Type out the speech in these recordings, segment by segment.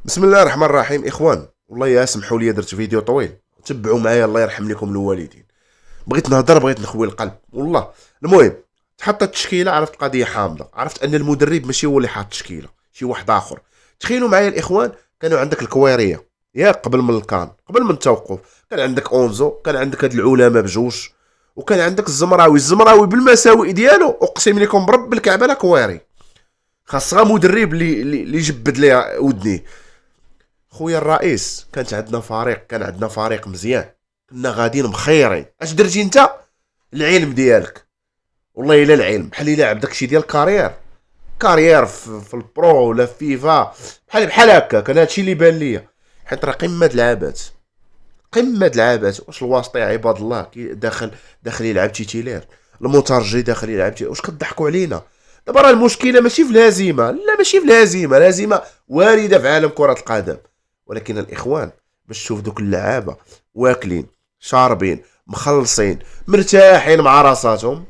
بسم الله الرحمن الرحيم. اخوان والله يا سمحوا لي درت فيديو طويل، تبعوا معايا الله يرحم لكم الوالدين. بغيت نهضر، بغيت نخوي القلب والله. المهم تحطت التشكيله، عرفت قضيه حامضه، عرفت ان المدرب ماشي هو اللي حاط التشكيله، شي واحد اخر. تخيلوا معايا الاخوان، كانوا عندك الكويريه يا قبل من الكان، قبل من التوقف، كان عندك اونزو، كان عندك هاد العلماء بجوج، وكان عندك الزمراوي بالمساوئ ديالو. اقسم لكم برب الكعبه لا كويري، خاصها مدرب اللي يجبد ليها ودنيه. خويا الرئيس، كان عندنا فريق مزيان، كنا غاديين مخيرين. اش درتي انت؟ العلم ديالك، والله الا العلم بحال الا لعب داكشي ديال كارير في البرو ولا في فيفا، بحال هكا. كان هادشي اللي بان ليا، حيت راه قمه العابات. واش الواسطي عباد الله كي داخل يلعب تيتيلير، المترجي داخل يلعب واش كضحكوا علينا؟ دابا راه المشكله ماشي في الهزيمه، لا ماشي في الهزيمه وارده في عالم كره القدم. ولكن الاخوان، باش تشوف دوك اللعابه واكلين شاربين مخلصين مرتاحين مع راساتهم،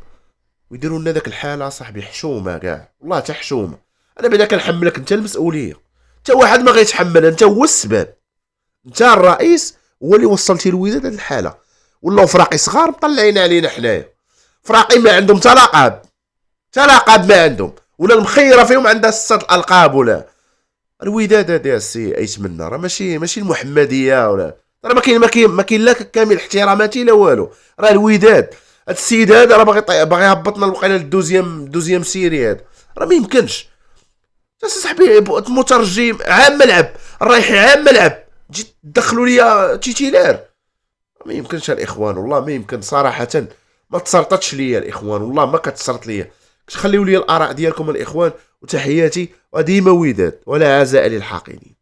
ويديروا لنا داك الحاله صاحبي، حشومه كاع والله، حتى حشومه. انا بعدا كنحملك انت المسؤوليه، انت واحد ما غيتحملها، انت هو السبب، انت الرئيس هو اللي وصلتي الوداد هذه الحاله. ولاو فراقي صغار مطلعين علينا حنايا، فراقي ما عندهم تلاقاب ما عندهم، ولا المخيره فيهم عندها 6 القاب. ولا الوداد هذا السي ايتمنى، راه ماشي المحمديه، ولا راه ما كاين لا كامل احتراماتي لا والو. راه الوداد، هاد السيد هذا راه باغي يهبطنا الوقيله للدوزيام سيري. هذا راه ما يمكنش. صاحبي مترجم عام ملعب، رايح عام ملعب، تجي تدخلوا ليا تيتيلار؟ ما يمكنش الاخوان، والله ما يمكن صراحه. ما تسرطتش ليا الاخوان، والله ما كتسرط ليا. خليوا لي الاراء ديالكم الاخوان، وتحياتي وديما وداد ولا عزاء للحاقدين.